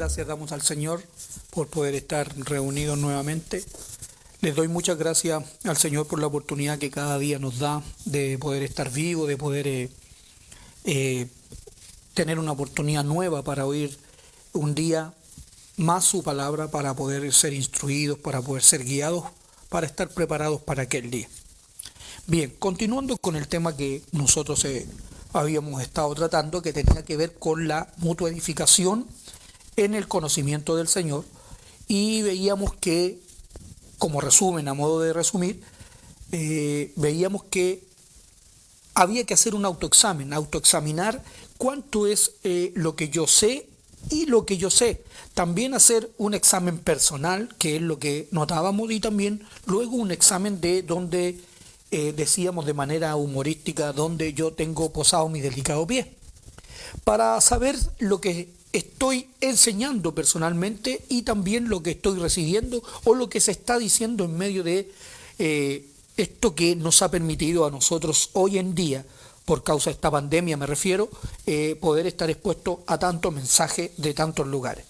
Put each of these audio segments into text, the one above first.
gracias damos al Señor por poder estar reunidos nuevamente. Les doy muchas gracias al Señor por la oportunidad que cada día nos da de poder estar vivos, de poder tener una oportunidad nueva para oír un día más su palabra, para poder ser instruidos, para poder ser guiados, para estar preparados para aquel día. Bien, continuando con el tema que nosotros habíamos estado tratando, que tenía que ver con la mutua edificación en el conocimiento del Señor, y veíamos que, como resumen, a modo de resumir, veíamos que había que hacer un autoexaminar cuánto es lo que yo sé y lo que yo sé. También hacer un examen personal, que es lo que notábamos, y también luego un examen de donde decíamos de manera humorística, donde yo tengo posado mi delicado pie, para saber lo que estoy enseñando personalmente y también lo que estoy recibiendo o lo que se está diciendo en medio de esto que nos ha permitido a nosotros hoy en día, por causa de esta pandemia me refiero, poder estar expuesto a tantos mensajes de tantos lugares.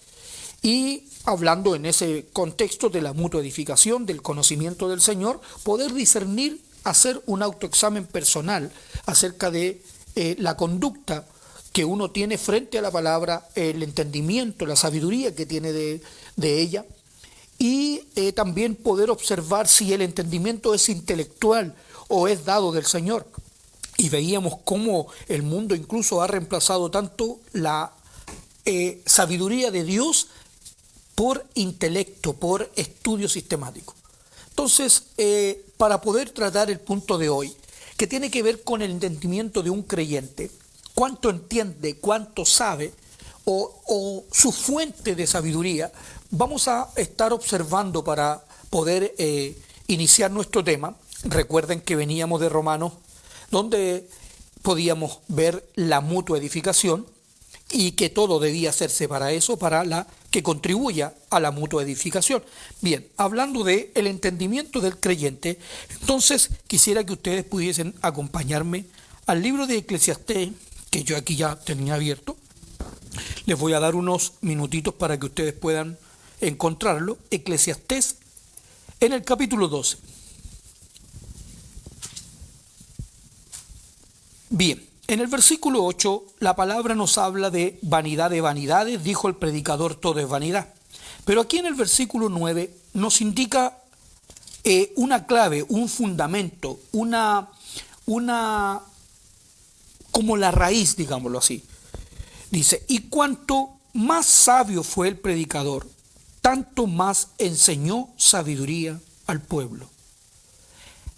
Y hablando en ese contexto de la mutua edificación, del conocimiento del Señor, poder discernir, hacer un autoexamen personal acerca de la conducta que uno tiene frente a la palabra, el entendimiento, la sabiduría que tiene de ella, y también poder observar si el entendimiento es intelectual o es dado del Señor. Y veíamos cómo el mundo incluso ha reemplazado tanto la sabiduría de Dios por intelecto, por estudio sistemático. Entonces, para poder tratar el punto de hoy, que tiene que ver con el entendimiento de un creyente, cuánto entiende, cuánto sabe, o su fuente de sabiduría, vamos a estar observando para poder iniciar nuestro tema. Recuerden que veníamos de Romanos, donde podíamos ver la mutua edificación y que todo debía hacerse para eso, para la que contribuya a la mutua edificación. Bien, hablando de el entendimiento del creyente, entonces quisiera que ustedes pudiesen acompañarme al libro de Eclesiastés, que yo aquí ya tenía abierto. Les voy a dar unos minutitos para que ustedes puedan encontrarlo. Eclesiastés en el capítulo 12. Bien, en el versículo 8 la palabra nos habla de vanidad de vanidades, dijo el predicador, todo es vanidad. Pero aquí en el versículo 9 nos indica una clave, un fundamento, como la raíz, digámoslo así. Dice, y cuanto más sabio fue el predicador, tanto más enseñó sabiduría al pueblo.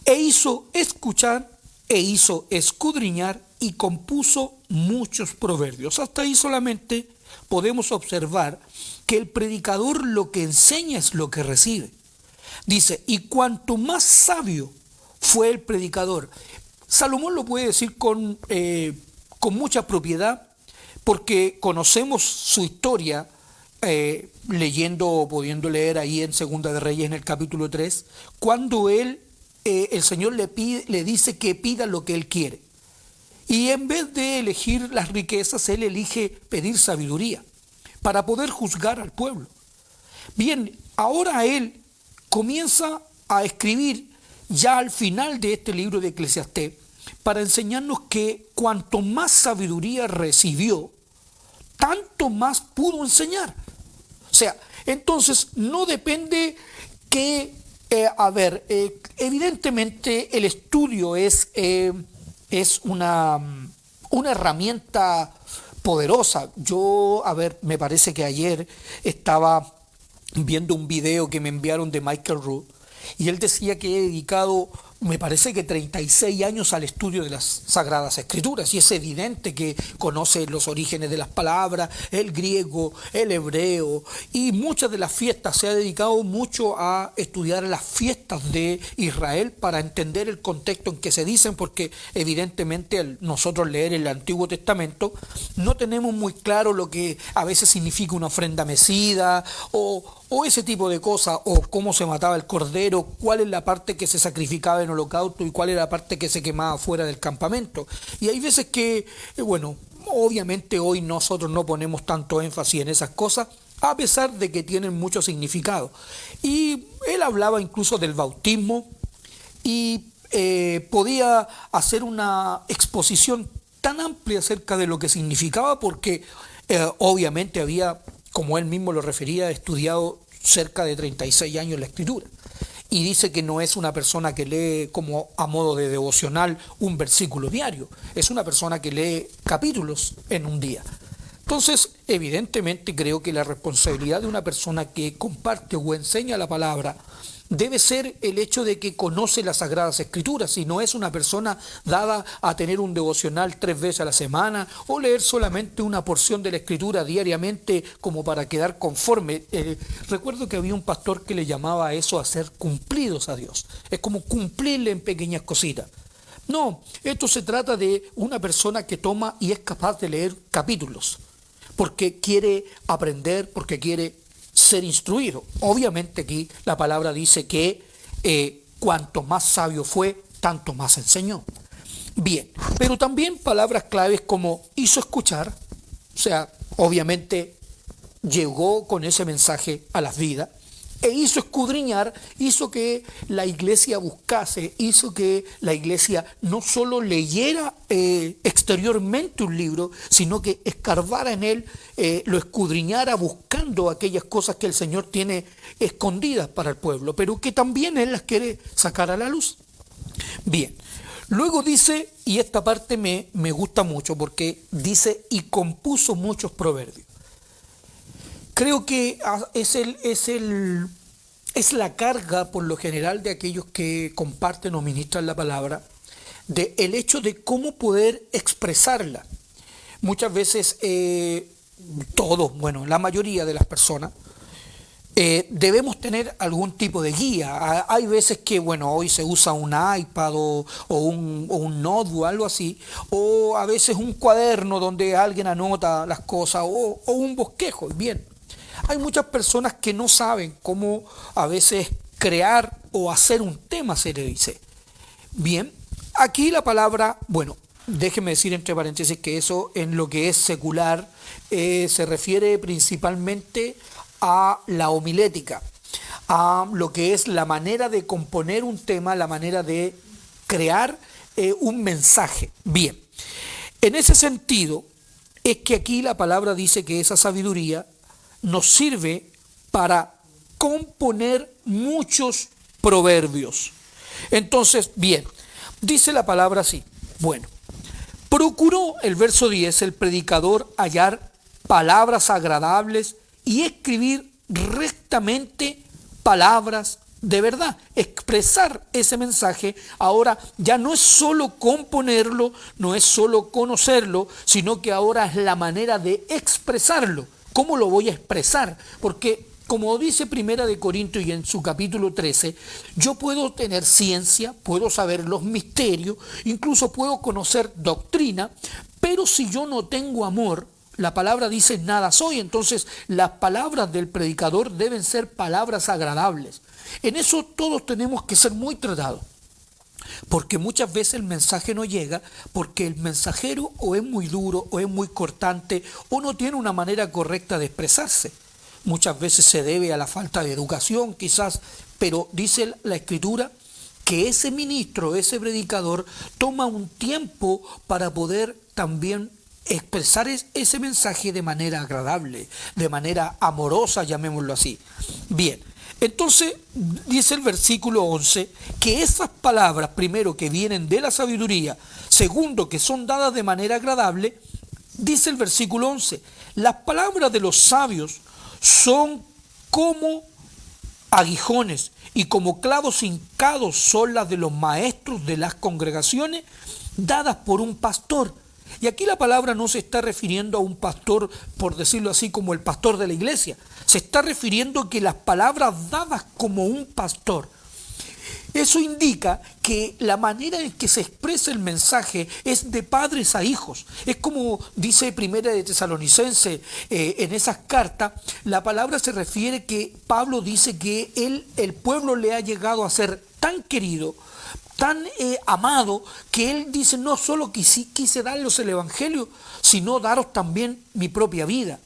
E hizo escuchar, e hizo escudriñar, y compuso muchos proverbios. Hasta ahí solamente podemos observar que el predicador lo que enseña es lo que recibe. Dice, y cuanto más sabio fue el predicador. Salomón lo puede decir con mucha propiedad, porque conocemos su historia leyendo o pudiendo leer ahí en Segunda de Reyes en el capítulo 3, cuando el Señor le dice que pida lo que él quiere. Y en vez de elegir las riquezas, él elige pedir sabiduría para poder juzgar al pueblo. Bien, ahora él comienza a escribir ya al final de este libro de Eclesiastés para enseñarnos que cuanto más sabiduría recibió, tanto más pudo enseñar. O sea, entonces no depende que, evidentemente el estudio es una herramienta poderosa. Yo, me parece que ayer estaba viendo un video que me enviaron de Michael Rood, y él decía que he dedicado, me parece que 36 años al estudio de las Sagradas Escrituras, y es evidente que conoce los orígenes de las palabras, el griego, el hebreo, y muchas de las fiestas. Se ha dedicado mucho a estudiar las fiestas de Israel para entender el contexto en que se dicen, porque evidentemente al nosotros leer el Antiguo Testamento no tenemos muy claro lo que a veces significa una ofrenda mecida o ese tipo de cosas, o cómo se mataba el cordero, cuál es la parte que se sacrificaba en holocausto y cuál es la parte que se quemaba fuera del campamento. Y hay veces que, obviamente hoy nosotros no ponemos tanto énfasis en esas cosas, a pesar de que tienen mucho significado. Y él hablaba incluso del bautismo y podía hacer una exposición tan amplia acerca de lo que significaba porque obviamente había, como él mismo lo refería, estudiado cerca de 36 años la escritura. Y dice que no es una persona que lee como a modo de devocional un versículo diario, es una persona que lee capítulos en un día. Entonces, evidentemente creo que la responsabilidad de una persona que comparte o enseña la palabra debe ser el hecho de que conoce las Sagradas Escrituras y no es una persona dada a tener un devocional 3 veces a la semana o leer solamente una porción de la Escritura diariamente como para quedar conforme. Recuerdo que había un pastor que le llamaba a eso a ser cumplidos a Dios. Es como cumplirle en pequeñas cositas. No, esto se trata de una persona que toma y es capaz de leer capítulos porque quiere aprender, porque quiere ser instruido. Obviamente aquí la palabra dice que cuanto más sabio fue, tanto más enseñó. Bien, pero también palabras claves como hizo escuchar, o sea, obviamente llegó con ese mensaje a las vidas, e hizo escudriñar, hizo que la iglesia buscase, hizo que la iglesia no solo leyera exteriormente un libro, sino que escarbara en él, lo escudriñara buscando aquellas cosas que el Señor tiene escondidas para el pueblo, pero que también Él las quiere sacar a la luz. Bien, luego dice, y esta parte me gusta mucho porque dice, y compuso muchos proverbios. Creo que es la carga por lo general de aquellos que comparten o ministran la palabra, de el hecho de cómo poder expresarla. Muchas veces todos, bueno, la mayoría de las personas, debemos tener algún tipo de guía. Hay veces que, bueno, hoy se usa un iPad o un notebook, algo así, o a veces un cuaderno donde alguien anota las cosas o un bosquejo. Bien. Hay muchas personas que no saben cómo a veces crear o hacer un tema, se le dice. Bien, aquí la palabra, bueno, déjeme decir entre paréntesis que eso en lo que es secular se refiere principalmente a la homilética, a lo que es la manera de componer un tema, la manera de crear un mensaje. Bien, en ese sentido es que aquí la palabra dice que esa sabiduría nos sirve para componer muchos proverbios. Entonces, bien, dice la palabra así. Bueno, procuró, el verso 10, el predicador hallar palabras agradables y escribir rectamente palabras de verdad. Expresar ese mensaje ahora ya no es solo componerlo, no es solo conocerlo, sino que ahora es la manera de expresarlo. ¿Cómo lo voy a expresar? Porque, como dice Primera de Corintios y en su capítulo 13, yo puedo tener ciencia, puedo saber los misterios, incluso puedo conocer doctrina, pero si yo no tengo amor, la palabra dice nada soy. Entonces las palabras del predicador deben ser palabras agradables. En eso todos tenemos que ser muy tratados. Porque muchas veces el mensaje no llega porque el mensajero o es muy duro o es muy cortante o no tiene una manera correcta de expresarse. Muchas veces se debe a la falta de educación quizás, pero dice la Escritura que ese ministro, ese predicador toma un tiempo para poder también expresar ese mensaje de manera agradable, de manera amorosa, llamémoslo así. Bien. Entonces dice el versículo 11 que esas palabras, primero, que vienen de la sabiduría, segundo, que son dadas de manera agradable, dice el versículo 11, las palabras de los sabios son como aguijones y como clavos hincados son las de los maestros de las congregaciones dadas por un pastor. Y aquí la palabra no se está refiriendo a un pastor, por decirlo así, como el pastor de la iglesia. Se está refiriendo que las palabras dadas como un pastor. Eso indica que la manera en que se expresa el mensaje es de padres a hijos. Es como dice Primera de Tesalonicenses en esas cartas, la palabra se refiere que Pablo dice que el pueblo le ha llegado a ser tan querido, tan amado, que él dice, no solo quise darles el evangelio, sino daros también mi propia vida.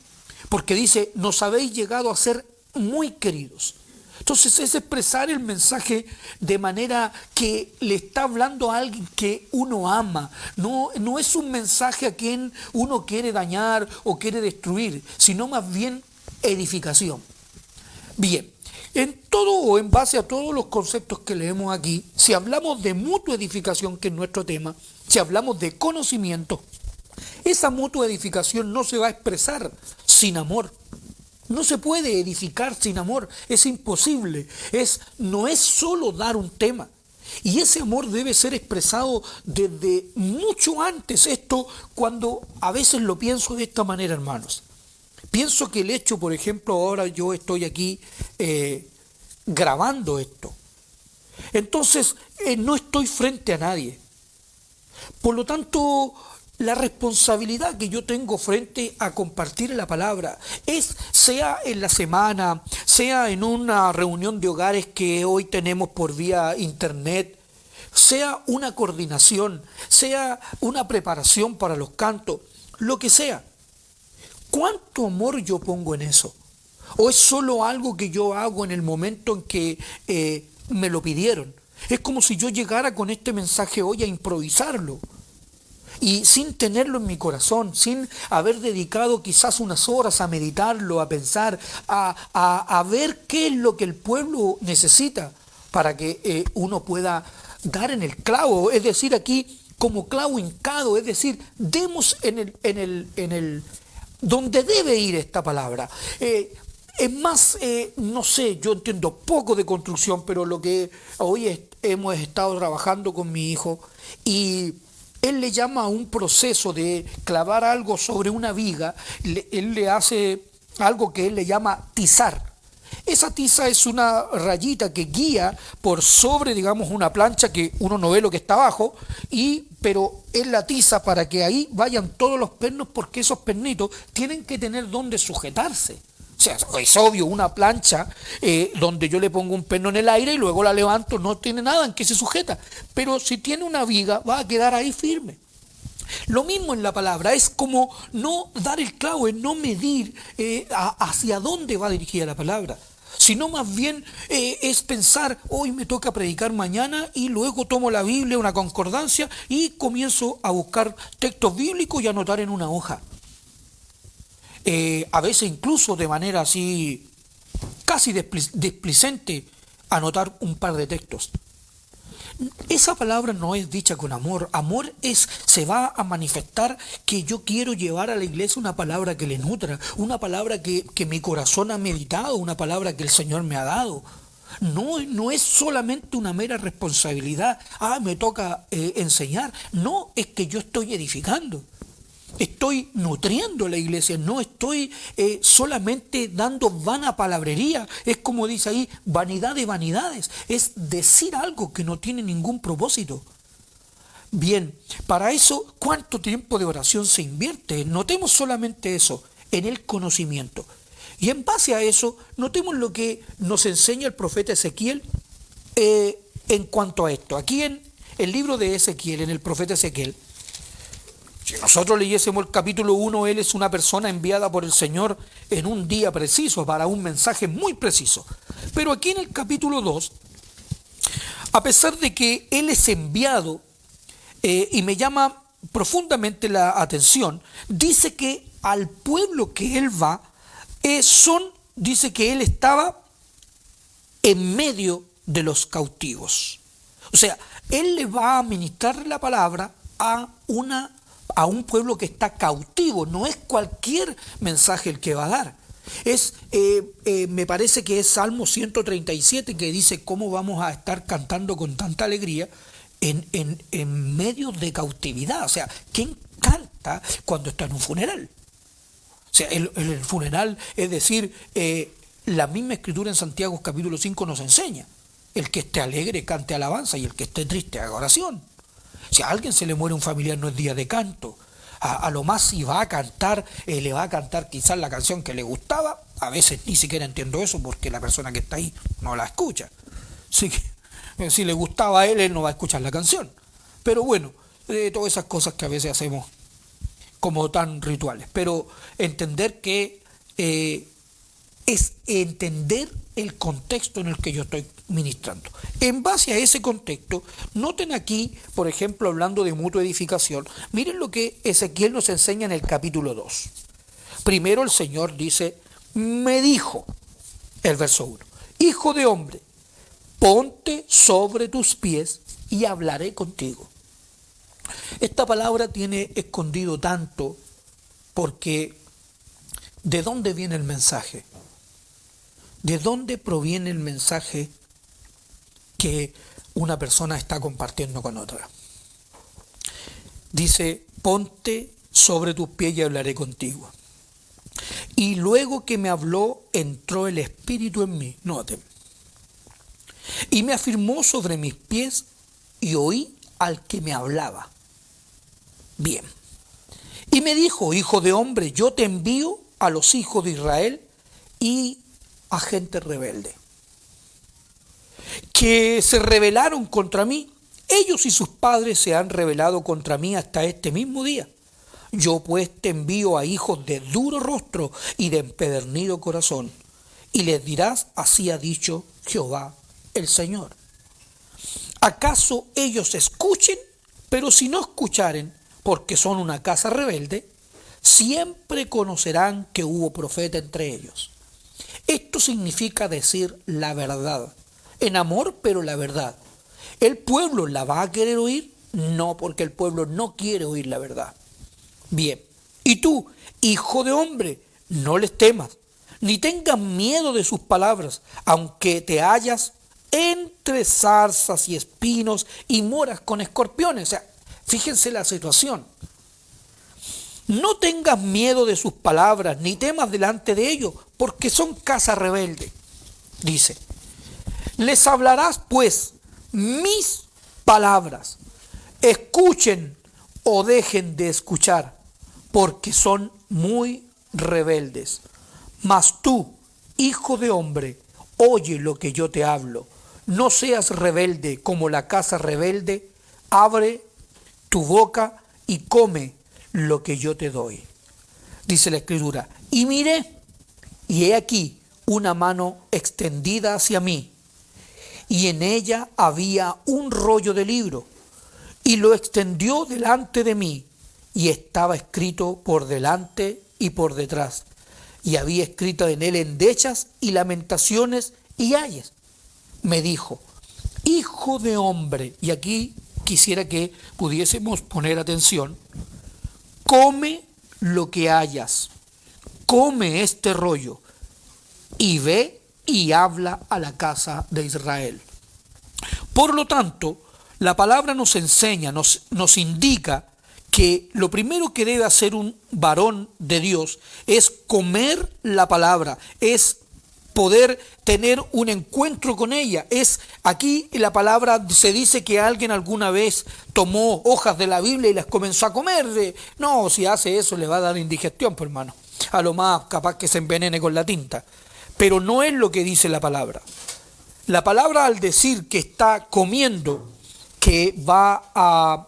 porque dice, nos habéis llegado a ser muy queridos. Entonces es expresar el mensaje de manera que le está hablando a alguien que uno ama. No es un mensaje a quien uno quiere dañar o quiere destruir, sino más bien edificación. Bien, en todo o en base a todos los conceptos que leemos aquí, si hablamos de mutua edificación, que es nuestro tema, si hablamos de conocimiento, esa mutua edificación no se va a expresar sin amor. No se puede edificar sin amor, es imposible. No es solo dar un tema. Y ese amor debe ser expresado desde mucho antes. Esto cuando a veces lo pienso de esta manera, hermanos. Pienso que el hecho, por ejemplo, ahora yo estoy aquí grabando esto. Entonces, no estoy frente a nadie. Por lo tanto, la responsabilidad que yo tengo frente a compartir la palabra sea en la semana, sea en una reunión de hogares que hoy tenemos por vía internet, sea una coordinación, sea una preparación para los cantos, lo que sea. ¿Cuánto amor yo pongo en eso? ¿O es solo algo que yo hago en el momento en que me lo pidieron? Es como si yo llegara con este mensaje hoy a improvisarlo. Y sin tenerlo en mi corazón, sin haber dedicado quizás unas horas a meditarlo, a pensar, a ver qué es lo que el pueblo necesita para que uno pueda dar en el clavo, es decir, aquí como clavo hincado, es decir, demos en el donde debe ir esta palabra. Es más, no sé, yo entiendo poco de construcción, pero lo que hoy hemos estado trabajando con mi hijo y él le llama a un proceso de clavar algo sobre una viga, él le hace algo que él le llama tizar. Esa tiza es una rayita que guía por sobre, digamos, una plancha que uno no ve lo que está abajo, pero es la tiza para que ahí vayan todos los pernos, porque esos pernitos tienen que tener donde sujetarse. O sea, es obvio, una plancha donde yo le pongo un perno en el aire y luego la levanto, no tiene nada en que se sujeta. Pero si tiene una viga, va a quedar ahí firme. Lo mismo en la palabra, es como no dar el clavo, es no medir hacia dónde va dirigida la palabra, sino más bien es pensar, hoy me toca predicar mañana y luego tomo la Biblia, una concordancia y comienzo a buscar textos bíblicos y a anotar en una hoja. A veces incluso de manera así casi displicente anotar un par de textos. Esa palabra no es dicha con amor. Amor se va a manifestar que yo quiero llevar a la iglesia una palabra que le nutra, una palabra que mi corazón ha meditado, una palabra que el Señor me ha dado. No es solamente una mera responsabilidad, me toca enseñar. No, es que yo estoy edificando. Estoy nutriendo la iglesia, no estoy solamente dando vana palabrería, es como dice ahí, vanidad de vanidades, es decir algo que no tiene ningún propósito. Bien, para eso, ¿cuánto tiempo de oración se invierte? Notemos solamente eso, en el conocimiento. Y en base a eso, notemos lo que nos enseña el profeta Ezequiel en cuanto a esto. Aquí en el libro de Ezequiel, en el profeta Ezequiel, si nosotros leyésemos el capítulo 1, él es una persona enviada por el Señor en un día preciso, para un mensaje muy preciso. Pero aquí en el capítulo 2, a pesar de que él es enviado, y me llama profundamente la atención, dice que al pueblo que él va, dice que él estaba en medio de los cautivos. O sea, él le va a ministrar la palabra a un pueblo que está cautivo. No es cualquier mensaje el que va a dar. Me parece que es Salmo 137 que dice cómo vamos a estar cantando con tanta alegría en medio de cautividad. O sea, ¿quién canta cuando está en un funeral? O sea, el funeral, es decir, la misma escritura en Santiago capítulo 5 nos enseña: el que esté alegre cante alabanza y el que esté triste haga oración. Si a alguien se le muere un familiar, no es día de canto. A lo más si va a cantar, le va a cantar quizás la canción que le gustaba. A veces ni siquiera entiendo eso porque la persona que está ahí no la escucha. Así que si le gustaba a él no va a escuchar la canción. Pero bueno, todas esas cosas que a veces hacemos como tan rituales. Pero entender que es entender el contexto en el que yo estoy ministrando. En base a ese contexto, noten aquí, por ejemplo, hablando de mutua edificación, miren lo que Ezequiel nos enseña en el capítulo 2. Primero el Señor dice, me dijo, el verso 1, hijo de hombre, ponte sobre tus pies y hablaré contigo. Esta palabra tiene escondido tanto porque ¿de dónde viene el mensaje? ¿De dónde proviene el mensaje que una persona está compartiendo con otra? Dice, ponte sobre tus pies y hablaré contigo. Y luego que me habló, entró el Espíritu en mí, noten, y me afirmó sobre mis pies y oí al que me hablaba. Bien. Y me dijo, hijo de hombre, yo te envío a los hijos de Israel y a gente rebelde, que se rebelaron contra mí. Ellos y sus padres se han rebelado contra mí hasta este mismo día. Yo pues te envío a hijos de duro rostro y de empedernido corazón, y les dirás, así ha dicho Jehová el Señor. ¿Acaso ellos escuchen? Pero si no escucharen, porque son una casa rebelde, siempre conocerán que hubo profeta entre ellos. Esto significa decir la verdad, en amor, pero la verdad. ¿El pueblo la va a querer oír? No, porque el pueblo no quiere oír la verdad. Bien, y tú, hijo de hombre, no les temas, ni tengas miedo de sus palabras, aunque te hallas entre zarzas y espinos y moras con escorpiones. O sea, fíjense la situación. No tengas miedo de sus palabras, ni temas delante de ellos, porque son casa rebelde. Dice, les hablarás pues mis palabras, escuchen o dejen de escuchar, porque son muy rebeldes. Mas tú, hijo de hombre, oye lo que yo te hablo. No seas rebelde como la casa rebelde, abre tu boca y come lo que yo te doy. Dice la Escritura, y miré, y he aquí una mano extendida hacia mí, y en ella había un rollo de libro, y lo extendió delante de mí, y estaba escrito por delante y por detrás, y había escrito en él endechas y lamentaciones y ayes. Me dijo, hijo de hombre, y aquí quisiera que pudiésemos poner atención, come lo que hayas, come este rollo, y ve y habla a la casa de Israel. Por lo tanto, la palabra nos enseña, nos indica que lo primero que debe hacer un varón de Dios es comer la palabra, es poder tener un encuentro con ella. Aquí la palabra se dice que alguien alguna vez tomó hojas de la Biblia y las comenzó a comer. No, si hace eso le va a dar indigestión, pues, hermano. A lo más capaz que se envenene con la tinta. Pero no es lo que dice la palabra. La palabra, al decir que está comiendo, que va a,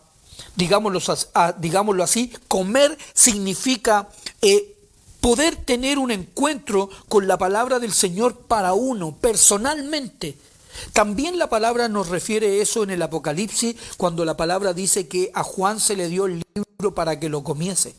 digámoslo así, comer significa poder tener un encuentro con la palabra del Señor para uno, personalmente. También la palabra nos refiere eso en el Apocalipsis, cuando la palabra dice que a Juan se le dio el libro para que lo comiese.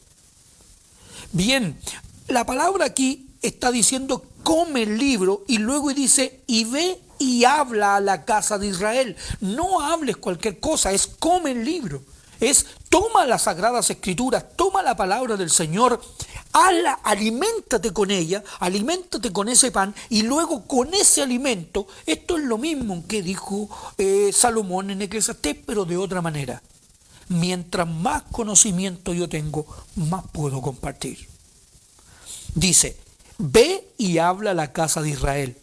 Bien, la palabra aquí está diciendo come el libro y luego dice y ve y habla a la casa de Israel. No hables cualquier cosa, es come el libro. Es toma las sagradas escrituras, toma la palabra del Señor, aliméntate con ella, aliméntate con ese pan y luego con ese alimento, esto es lo mismo que dijo Salomón en Eclesiastés, pero de otra manera. Mientras más conocimiento yo tengo, más puedo compartir. Dice, ve y habla a la casa de Israel.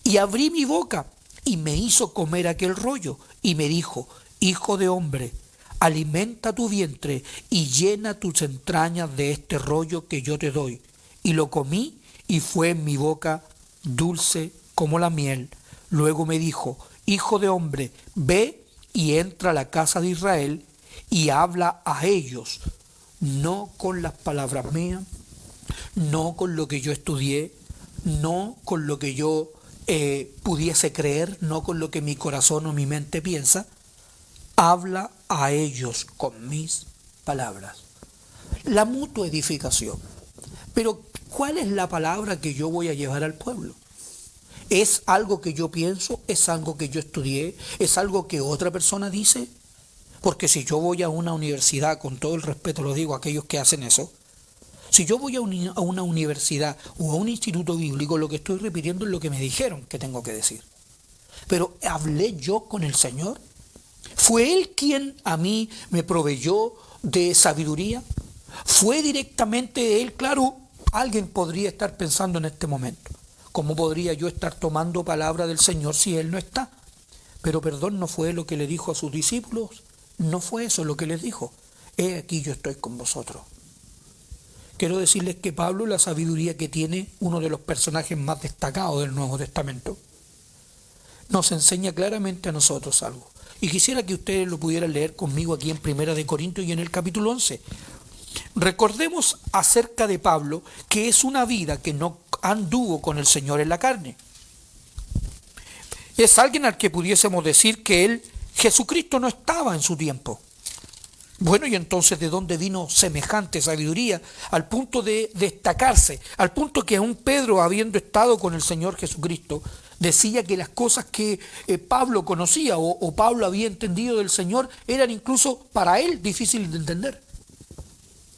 Y abrí mi boca y me hizo comer aquel rollo y me dijo, hijo de hombre, alimenta tu vientre y llena tus entrañas de este rollo que yo te doy. Y lo comí y fue en mi boca dulce como la miel. Luego me dijo, hijo de hombre, ve y entra a la casa de Israel y habla a ellos, no con las palabras mías, no con lo que yo estudié, no con lo que yo pudiese creer, no con lo que mi corazón o mi mente piensa. Habla a ellos con mis palabras. La mutua edificación. Pero, ¿cuál es la palabra que yo voy a llevar al pueblo? ¿Es algo que yo pienso? ¿Es algo que yo estudié? ¿Es algo que otra persona dice? Porque si yo voy a una universidad, con todo el respeto lo digo a aquellos que hacen eso, si yo voy a una universidad o a un instituto bíblico, lo que estoy repitiendo es lo que me dijeron que tengo que decir. Pero ¿hablé yo con el Señor? ¿Fue Él quien a mí me proveyó de sabiduría? ¿Fue directamente Él? Claro, alguien podría estar pensando en este momento, ¿cómo podría yo estar tomando palabra del Señor si Él no está? Pero perdón, no fue lo que le dijo a sus discípulos, no fue eso lo que les dijo. He aquí yo estoy con vosotros. Quiero decirles que Pablo, la sabiduría que tiene, uno de los personajes más destacados del Nuevo Testamento, nos enseña claramente a nosotros algo. Y quisiera que ustedes lo pudieran leer conmigo aquí en Primera de Corintios y en el capítulo 11. Recordemos acerca de Pablo que es una vida que no anduvo con el Señor en la carne. Es alguien al que pudiésemos decir que Jesucristo no estaba en su tiempo. Bueno, y entonces, ¿de dónde vino semejante sabiduría? Al punto de destacarse, al punto que aún Pedro, habiendo estado con el Señor Jesucristo, decía que las cosas que Pablo conocía o Pablo había entendido del Señor eran incluso para él difíciles de entender.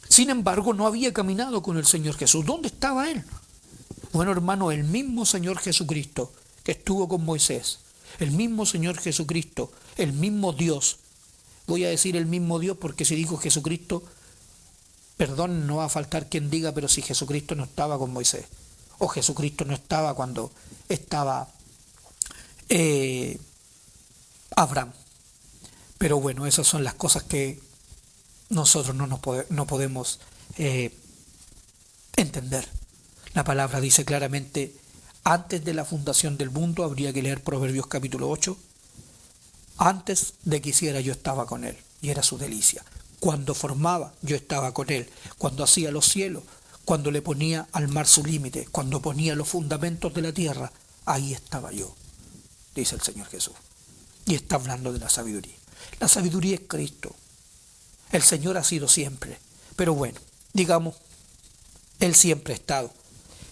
Sin embargo, no había caminado con el Señor Jesús. ¿Dónde estaba él? Bueno, hermano, el mismo Señor Jesucristo que estuvo con Moisés, el mismo Señor Jesucristo, el mismo Dios. Voy a decir el mismo Dios porque si digo Jesucristo, perdón, no va a faltar quien diga, pero si Jesucristo no estaba con Moisés, o Jesucristo no estaba cuando estaba Abraham. Pero bueno, esas son las cosas que nosotros no podemos entender. La palabra dice claramente, antes de la fundación del mundo, habría que leer Proverbios capítulo 8, antes de que hiciera yo estaba con él, y era su delicia. Cuando formaba, yo estaba con él. Cuando hacía los cielos, cuando le ponía al mar su límite, cuando ponía los fundamentos de la tierra, ahí estaba yo, dice el Señor Jesús. Y está hablando de la sabiduría. La sabiduría es Cristo. El Señor ha sido siempre. Pero bueno, digamos, Él siempre ha estado.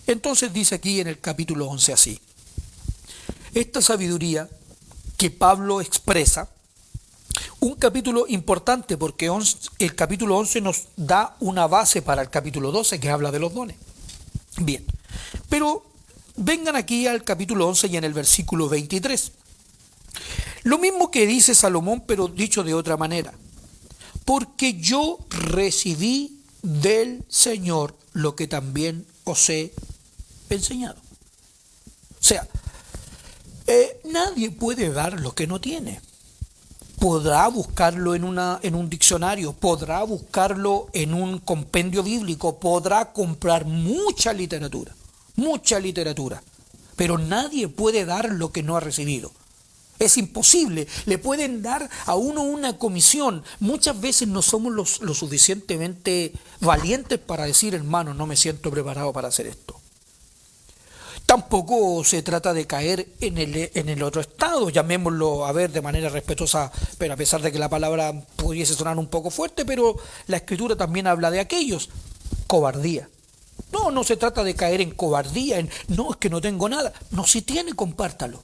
Entonces dice aquí en el capítulo 11 así. Esta sabiduría que Pablo expresa, un capítulo importante porque el capítulo 11 nos da una base para el capítulo 12 que habla de los dones. Bien, pero vengan aquí al capítulo 11 y en el versículo 23. Lo mismo que dice Salomón, pero dicho de otra manera. Porque yo recibí del Señor lo que también os he enseñado. O sea, nadie puede dar lo que no tiene. Podrá buscarlo en un diccionario, podrá buscarlo en un compendio bíblico, podrá comprar mucha literatura, pero nadie puede dar lo que no ha recibido. Es imposible. Le pueden dar a uno una comisión. Muchas veces no somos lo suficientemente valientes para decir, hermano, no me siento preparado para hacer esto. Tampoco se trata de caer en el otro estado, llamémoslo a ver de manera respetuosa, pero a pesar de que la palabra pudiese sonar un poco fuerte, pero la Escritura también habla de aquellos, cobardía. No se trata de caer en cobardía, no, es que no tengo nada. No, si tiene, compártalo.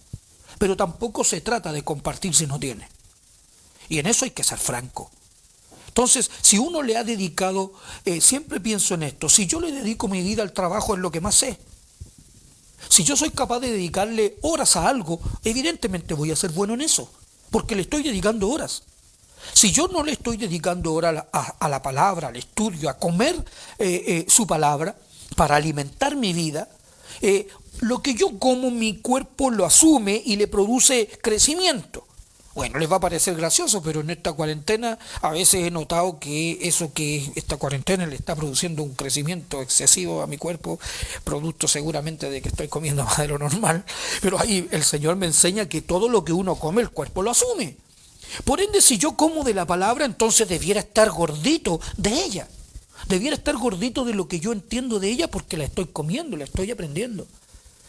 Pero tampoco se trata de compartir si no tiene. Y en eso hay que ser franco. Entonces, si uno le ha dedicado, siempre pienso en esto, si yo le dedico mi vida al trabajo es lo que más sé. Si yo soy capaz de dedicarle horas a algo, evidentemente voy a ser bueno en eso, porque le estoy dedicando horas. Si yo no le estoy dedicando horas a la palabra, al estudio, a comer su palabra, para alimentar mi vida, lo que yo como mi cuerpo lo asume y le produce crecimiento. Bueno, les va a parecer gracioso, pero en esta cuarentena a veces he notado que esta cuarentena le está produciendo un crecimiento excesivo a mi cuerpo, producto seguramente de que estoy comiendo más de lo normal, pero ahí el Señor me enseña que todo lo que uno come el cuerpo lo asume. Por ende, si yo como de la palabra, entonces debiera estar gordito de ella. Debiera estar gordito de lo que yo entiendo de ella porque la estoy comiendo, la estoy aprendiendo.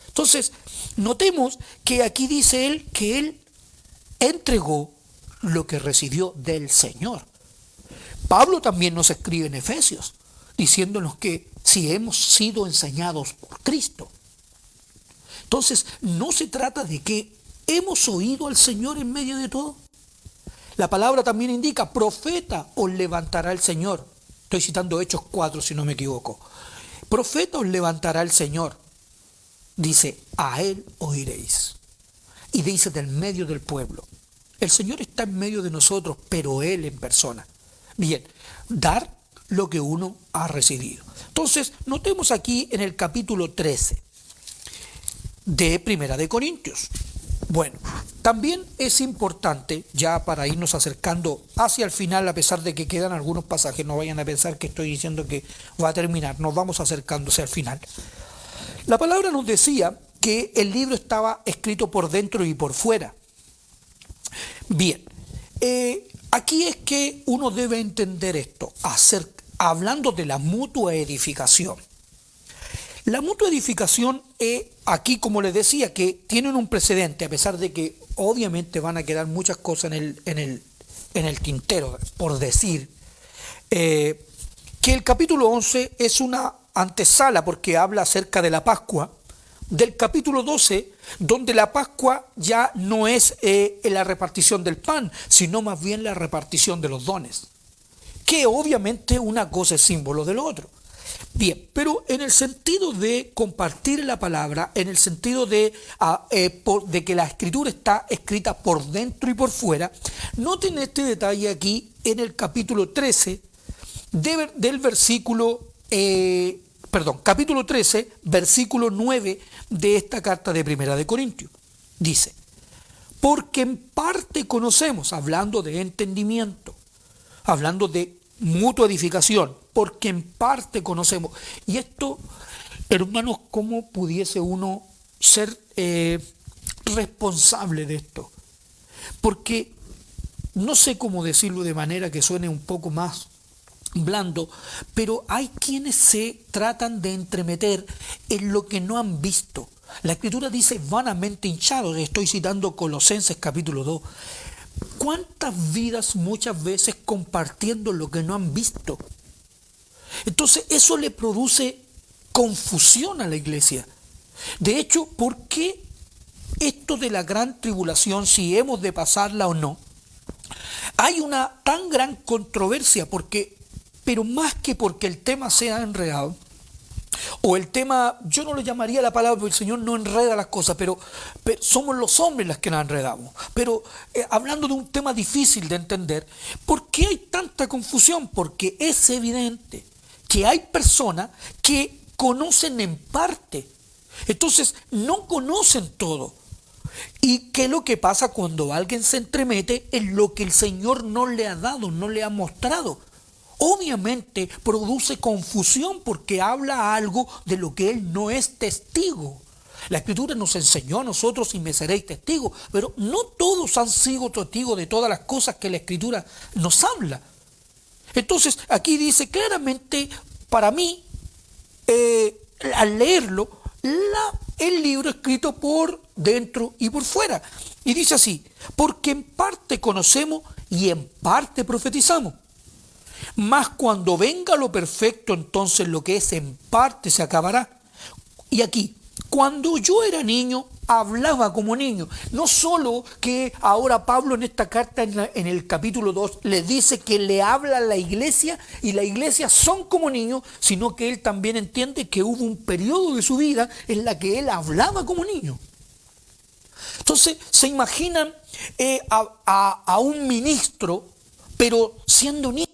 Entonces, notemos que aquí dice él que él entregó lo que recibió del Señor. Pablo también nos escribe en Efesios, diciéndonos que si hemos sido enseñados por Cristo. Entonces, no se trata de que hemos oído al Señor en medio de todo. La palabra también indica, profeta os levantará el Señor. Estoy citando Hechos 4, si no me equivoco. Profeta os levantará el Señor. Dice, a Él oiréis. Y dice, del medio del pueblo. El Señor está en medio de nosotros, pero Él en persona. Bien, dar lo que uno ha recibido. Entonces, notemos aquí en el capítulo 13 de Primera de Corintios. Bueno, también es importante, ya para irnos acercando hacia el final, a pesar de que quedan algunos pasajes, no vayan a pensar que estoy diciendo que va a terminar, nos vamos acercándose al final. La palabra nos decía que el libro estaba escrito por dentro y por fuera. Bien, aquí es que uno debe entender esto, hablando de la mutua edificación. La mutua edificación, aquí como les decía, que tienen un precedente, a pesar de que obviamente van a quedar muchas cosas en el tintero, por decir, que el capítulo 11 es una antesala porque habla acerca de la Pascua, del capítulo 12, donde la Pascua ya no es la repartición del pan, sino más bien la repartición de los dones, que obviamente una cosa es símbolo de lo otro. Bien, pero en el sentido de compartir la palabra, en el sentido de que la escritura está escrita por dentro y por fuera, noten este detalle aquí en el capítulo 13 del versículo, capítulo 13, versículo 9 de esta carta de Primera de Corintios. Dice, porque en parte conocemos, hablando de entendimiento, hablando de mutua edificación, porque en parte conocemos. Y esto, hermanos, ¿cómo pudiese uno ser responsable de esto? Porque no sé cómo decirlo de manera que suene un poco más blando, pero hay quienes se tratan de entremeter en lo que no han visto. La Escritura dice vanamente hinchados, estoy citando Colosenses capítulo 2. ¿Cuántas vidas muchas veces compartiendo lo que no han visto? Entonces eso le produce confusión a la iglesia. De hecho, ¿por qué esto de la gran tribulación, si hemos de pasarla o no? Hay una tan gran controversia, pero más que porque el tema sea enredado, o el tema, yo no le llamaría la palabra porque el Señor no enreda las cosas, pero somos los hombres los que nos enredamos. Pero hablando de un tema difícil de entender, ¿por qué hay tanta confusión? Porque es evidente que hay personas que conocen en parte, entonces no conocen todo. ¿Y qué es lo que pasa cuando alguien se entremete en lo que el Señor no le ha dado, no le ha mostrado? Obviamente produce confusión porque habla algo de lo que él no es testigo. La Escritura nos enseñó a nosotros y me seréis testigos, pero no todos han sido testigos de todas las cosas que la Escritura nos habla. Entonces aquí dice claramente, para mí, al leerlo, el libro escrito por dentro y por fuera. Y dice así, porque en parte conocemos y en parte profetizamos. Mas cuando venga lo perfecto, entonces lo que es en parte se acabará. Y aquí, cuando yo era niño, hablaba como niño. No solo que ahora Pablo en esta carta, en el capítulo 2, le dice que le habla a la iglesia y la iglesia son como niños, sino que él también entiende que hubo un periodo de su vida en la que él hablaba como niño. Entonces, se imaginan a un ministro, pero siendo niño.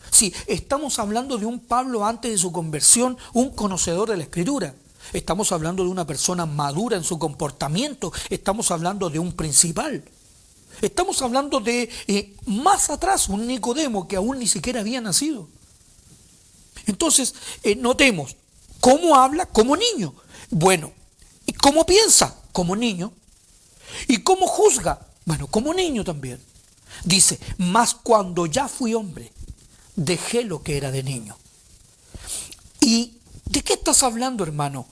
Sí, estamos hablando de un Pablo antes de su conversión, un conocedor de la Escritura. Estamos hablando de una persona madura en su comportamiento. Estamos hablando de un principal. Estamos hablando de más atrás, un Nicodemo que aún ni siquiera había nacido. Entonces, notemos, ¿cómo habla? Como niño. Bueno, ¿y cómo piensa? Como niño. ¿Y cómo juzga? Bueno, como niño también. Dice, mas cuando ya fui hombre, dejé lo que era de niño. ¿Y de qué estás hablando, hermano?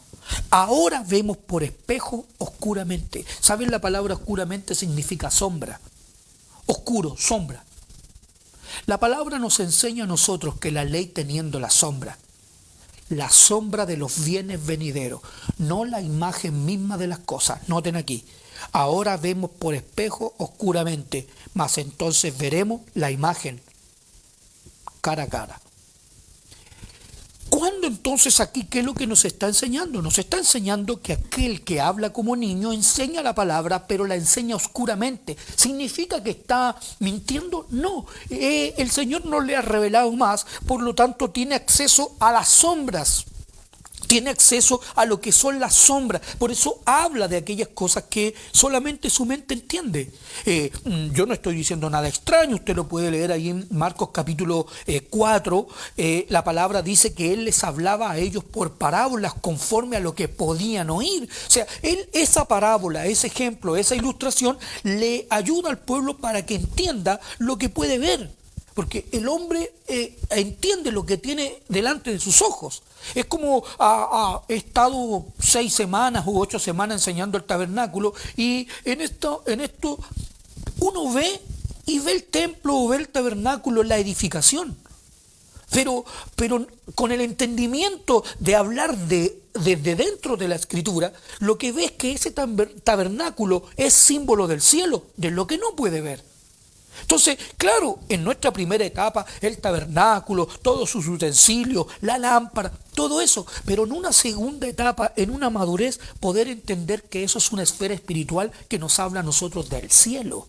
Ahora vemos por espejo oscuramente. ¿Saben? La palabra oscuramente significa sombra. Oscuro, sombra. La palabra nos enseña a nosotros que la ley teniendo la sombra de los bienes venideros, no la imagen misma de las cosas. Noten aquí, ahora vemos por espejo oscuramente, mas entonces veremos la imagen cara a cara. ¿Cuándo entonces aquí qué es lo que nos está enseñando? Nos está enseñando que aquel que habla como niño enseña la palabra, pero la enseña oscuramente. ¿Significa que está mintiendo? No, el Señor no le ha revelado más, por lo tanto tiene acceso a las sombras. Tiene acceso a lo que son las sombras. Por eso habla de aquellas cosas que solamente su mente entiende. Yo no estoy diciendo nada extraño. Usted lo puede leer ahí en Marcos capítulo 4. La palabra dice que Él les hablaba a ellos por parábolas conforme a lo que podían oír. O sea, Él esa parábola, ese ejemplo, esa ilustración le ayuda al pueblo para que entienda lo que puede ver. Porque el hombre entiende lo que tiene delante de sus ojos. Es como he estado 6 semanas u 8 semanas enseñando el tabernáculo, y en esto uno ve el templo o ve el tabernáculo, la edificación. Pero con el entendimiento de hablar desde dentro de la Escritura, lo que ve es que ese tabernáculo es símbolo del cielo, de lo que no puede ver. Entonces, claro, en nuestra primera etapa, el tabernáculo, todos sus utensilios, la lámpara, todo eso, pero en una segunda etapa, en una madurez, poder entender que eso es una esfera espiritual que nos habla a nosotros del cielo.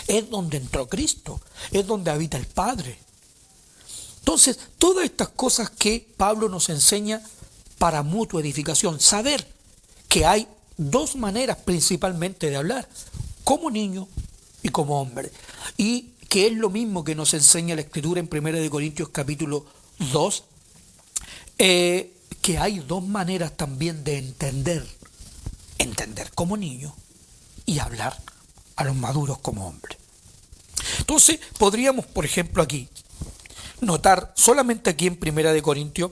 Es donde entró Cristo, es donde habita el Padre. Entonces, todas estas cosas que Pablo nos enseña para mutua edificación, saber que hay dos maneras principalmente de hablar, como niño y como hombre, y que es lo mismo que nos enseña la Escritura en 1 Corintios capítulo 2, que hay dos maneras también de entender como niño y hablar a los maduros como hombre. Entonces podríamos, por ejemplo, aquí notar solamente aquí en 1 Corintios,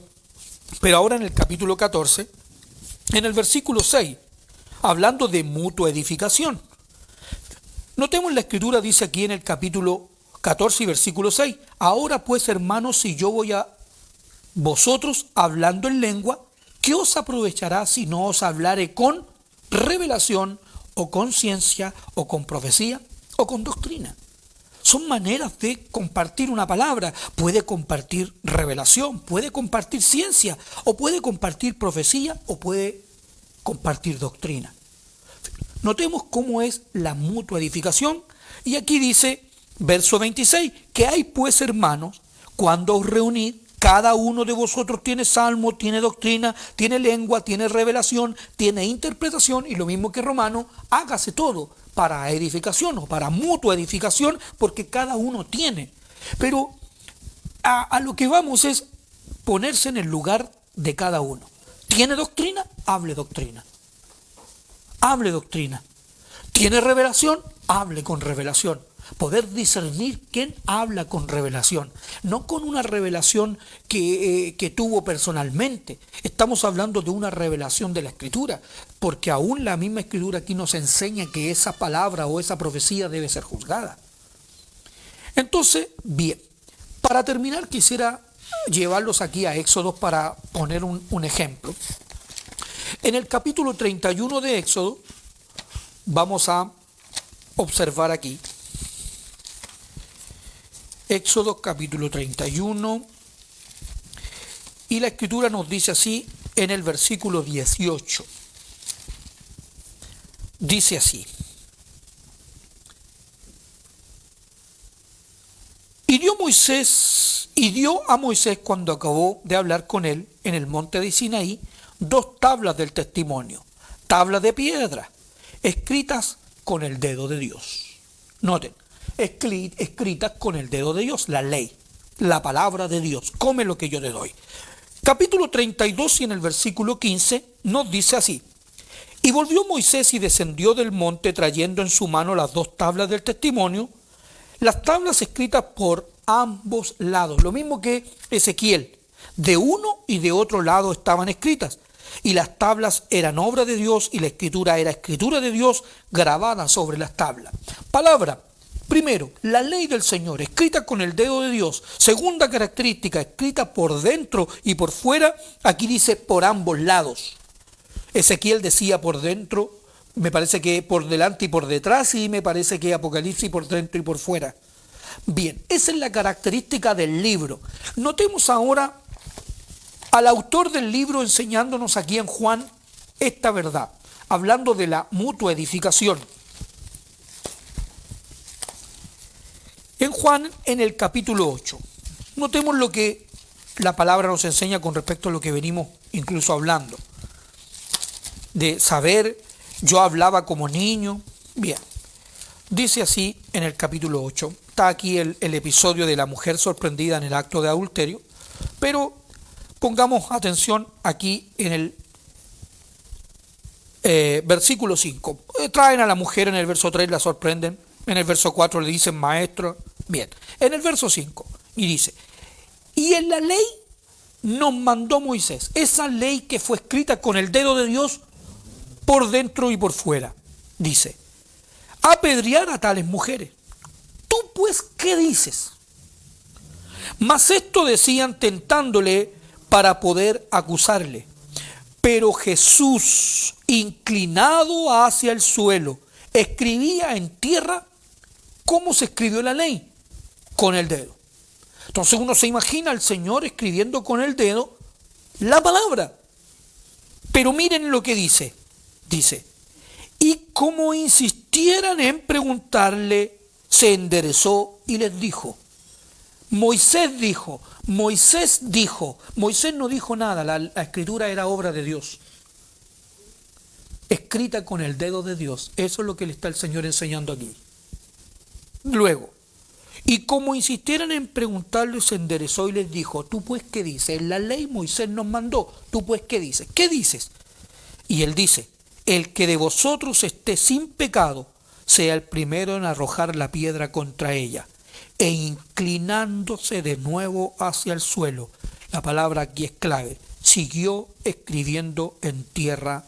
pero ahora en el capítulo 14, en el versículo 6, hablando de mutua edificación. Notemos la Escritura, dice aquí en el capítulo 14 y versículo 6, ahora pues, hermanos, si yo voy a vosotros hablando en lengua, ¿qué os aprovechará si no os hablare con revelación o con ciencia o con profecía o con doctrina? Son maneras de compartir una palabra. Puede compartir revelación, puede compartir ciencia, o puede compartir profecía, o puede compartir doctrina. Notemos cómo es la mutua edificación. Y aquí dice, verso 26, que hay pues, hermanos, cuando os reunid, cada uno de vosotros tiene salmo, tiene doctrina, tiene lengua, tiene revelación, tiene interpretación, y lo mismo que Romano, hágase todo para edificación o para mutua edificación, porque cada uno tiene. Pero a lo que vamos es ponerse en el lugar de cada uno. ¿Tiene doctrina? Hable doctrina. Hable doctrina. ¿Tiene revelación? Hable con revelación. Poder discernir quién habla con revelación, no con una revelación que tuvo personalmente. Estamos hablando de una revelación de la Escritura, porque aún la misma Escritura aquí nos enseña que esa palabra o esa profecía debe ser juzgada. Entonces, bien, para terminar quisiera llevarlos aquí a Éxodo para poner un ejemplo. En el capítulo 31 de Éxodo vamos a observar aquí. Éxodo capítulo 31, y la Escritura nos dice así en el versículo 18. Dice así: y dio a Moisés cuando acabó de hablar con él en el monte de Sinaí 2 tablas del testimonio, tablas de piedra, escritas con el dedo de Dios. Noten, escritas con el dedo de Dios, la ley, la palabra de Dios, come lo que yo te doy. Capítulo 32 y en el versículo 15 nos dice así: y volvió Moisés y descendió del monte trayendo en su mano las 2 tablas del testimonio, las tablas escritas por ambos lados. Lo mismo que Ezequiel. De uno y de otro lado estaban escritas. Y las tablas eran obra de Dios y la escritura era escritura de Dios grabada sobre las tablas. Palabra. Primero, la ley del Señor, escrita con el dedo de Dios. Segunda característica, escrita por dentro y por fuera. Aquí dice por ambos lados. Ezequiel decía por dentro, me parece que por delante y por detrás, y me parece que Apocalipsis por dentro y por fuera. Bien, esa es la característica del libro. Notemos ahora al autor del libro enseñándonos aquí en Juan esta verdad, hablando de la mutua edificación. En Juan, en el capítulo 8, notemos lo que la palabra nos enseña con respecto a lo que venimos incluso hablando. De saber, yo hablaba como niño. Bien, dice así en el capítulo 8, está aquí el episodio de la mujer sorprendida en el acto de adulterio, pero pongamos atención aquí en el versículo 5. Traen a la mujer en el verso 3, la sorprenden, en el verso 4 le dicen maestro. Bien, en el verso 5, y dice, y en la ley nos mandó Moisés, esa ley que fue escrita con el dedo de Dios, por dentro y por fuera, dice, apedrear a tales mujeres. ¿Tú pues qué dices? Mas esto decían tentándole para poder acusarle. Pero Jesús, inclinado hacia el suelo, escribía en tierra. ¿Cómo se escribió la ley? Con el dedo. Entonces uno se imagina al Señor escribiendo con el dedo la palabra. Pero miren lo que dice. Dice, y como insistieran en preguntarle, se enderezó y les dijo. Moisés dijo. Moisés no dijo nada, la escritura era obra de Dios. Escrita con el dedo de Dios. Eso es lo que le está el Señor enseñando aquí. Luego, y como insistieran en preguntarle, se enderezó y les dijo, ¿tú pues qué dices? En la ley Moisés nos mandó, ¿tú pues qué dices? ¿Qué dices? Y él dice, el que de vosotros esté sin pecado, sea el primero en arrojar la piedra contra ella. E inclinándose de nuevo hacia el suelo, la palabra aquí es clave, siguió escribiendo en tierra.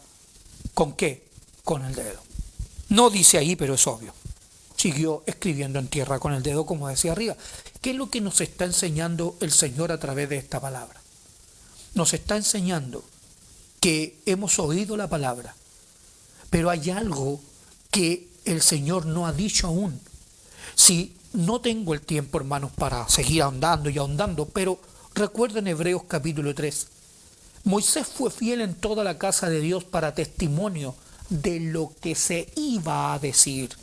¿Con qué? Con el dedo. No dice ahí, pero es obvio. Siguió escribiendo en tierra con el dedo, como decía arriba. ¿Qué es lo que nos está enseñando el Señor a través de esta palabra? Nos está enseñando que hemos oído la palabra, pero hay algo que el Señor no ha dicho aún. Si no tengo el tiempo, hermanos, para seguir ahondando y ahondando, pero recuerden Hebreos capítulo 3. Moisés fue fiel en toda la casa de Dios para testimonio de lo que se iba a decir.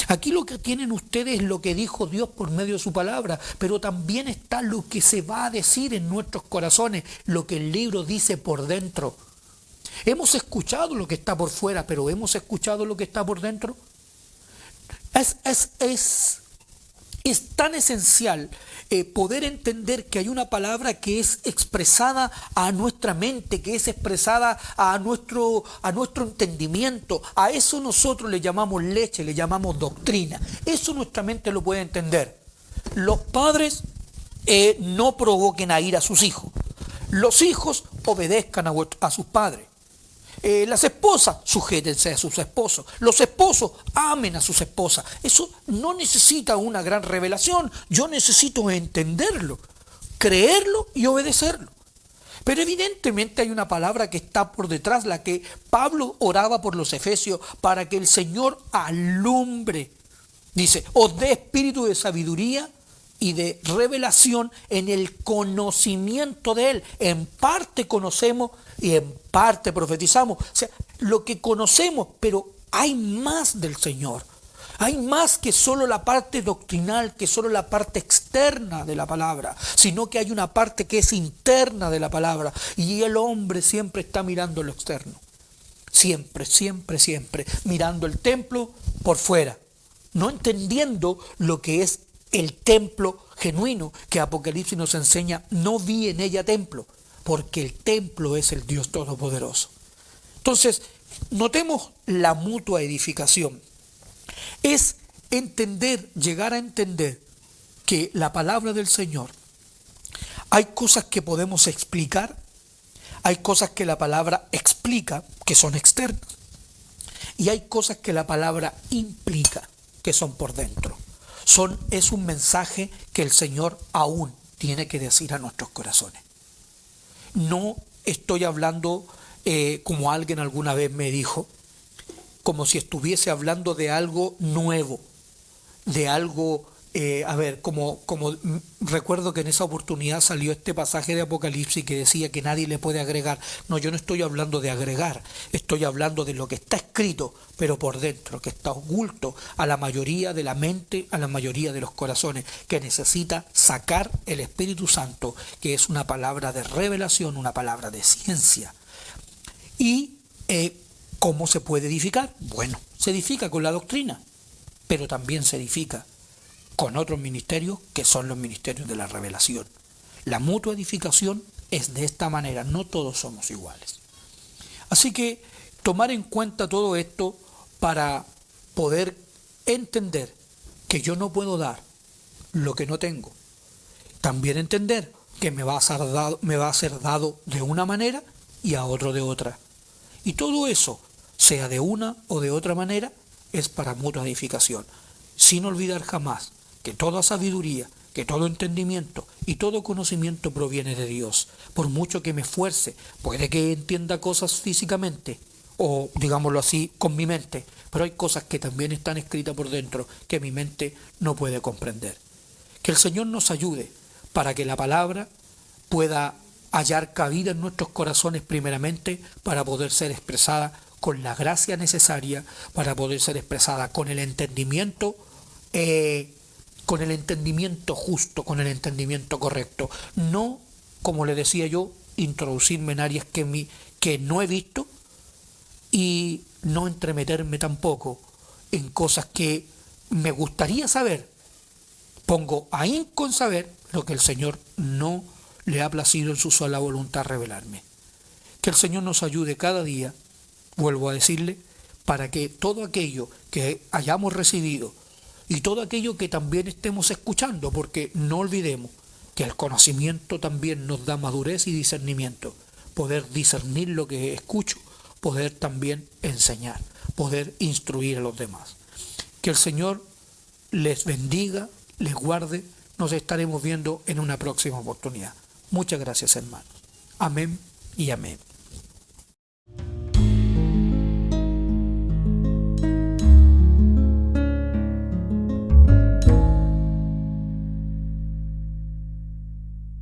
Aquí lo que tienen ustedes es lo que dijo Dios por medio de su palabra, pero también está lo que se va a decir en nuestros corazones, lo que el libro dice por dentro. Hemos escuchado lo que está por fuera, pero ¿hemos escuchado lo que está por dentro? Es tan esencial poder entender que hay una palabra que es expresada a nuestra mente, que es expresada a nuestro entendimiento. A eso nosotros le llamamos leche, le llamamos doctrina. Eso nuestra mente lo puede entender. Los padres no provoquen a ir a sus hijos. Los hijos obedezcan a sus padres. Las esposas, sujétense a sus esposos. Los esposos, amen a sus esposas. Eso no necesita una gran revelación. Yo necesito entenderlo, creerlo y obedecerlo. Pero evidentemente hay una palabra que está por detrás, la que Pablo oraba por los efesios, para que el Señor alumbre. Dice, os dé espíritu de sabiduría y de revelación en el conocimiento de Él. En parte conocemos y en parte profetizamos. O sea, lo que conocemos, pero hay más del Señor. Hay más que solo la parte doctrinal, que solo la parte externa de la palabra, sino que hay una parte que es interna de la palabra. Y el hombre siempre está mirando lo externo. Siempre, siempre, siempre. Mirando el templo por fuera. No entendiendo lo que es el templo genuino, que Apocalipsis nos enseña, no vi en ella templo, porque el templo es el Dios Todopoderoso. Entonces, notemos la mutua edificación. Es entender, llegar a entender, que la palabra del Señor, hay cosas que podemos explicar, hay cosas que la palabra explica, que son externas, y hay cosas que la palabra implica, que son por dentro. Es un mensaje que el Señor aún tiene que decir a nuestros corazones. No estoy hablando como alguien alguna vez me dijo, como si estuviese hablando de algo nuevo, de algo, como recuerdo que en esa oportunidad salió este pasaje de Apocalipsis que decía que nadie le puede agregar. No, yo no estoy hablando de agregar, estoy hablando de lo que está escrito, pero por dentro, que está oculto a la mayoría de la mente, a la mayoría de los corazones, que necesita sacar el Espíritu Santo, que es una palabra de revelación, una palabra de ciencia. Y ¿cómo se puede edificar? Bueno, se edifica con la doctrina, pero también se edifica con otros ministerios que son los ministerios de la revelación. La mutua edificación es de esta manera, no todos somos iguales. Así que tomar en cuenta todo esto para poder entender que yo no puedo dar lo que no tengo. También entender que me va a ser dado de una manera y a otro de otra. Y todo eso, sea de una o de otra manera, es para mutua edificación. Sin olvidar jamás que toda sabiduría, que todo entendimiento y todo conocimiento proviene de Dios. Por mucho que me esfuerce, puede que entienda cosas físicamente, o digámoslo así, con mi mente, pero hay cosas que también están escritas por dentro que mi mente no puede comprender. Que el Señor nos ayude para que la palabra pueda hallar cabida en nuestros corazones primeramente para poder ser expresada con la gracia necesaria, para poder ser expresada con el entendimiento justo, con el entendimiento correcto. No, como le decía yo, introducirme en áreas que no he visto y no entremeterme tampoco en cosas que me gustaría saber. Pongo ahí con saber lo que el Señor no le ha placido en su sola voluntad revelarme. Que el Señor nos ayude cada día, vuelvo a decirle, para que todo aquello que hayamos recibido y todo aquello que también estemos escuchando, porque no olvidemos que el conocimiento también nos da madurez y discernimiento, poder discernir lo que escucho, poder también enseñar, poder instruir a los demás. Que el Señor les bendiga, les guarde, nos estaremos viendo en una próxima oportunidad. Muchas gracias, hermanos. Amén y amén.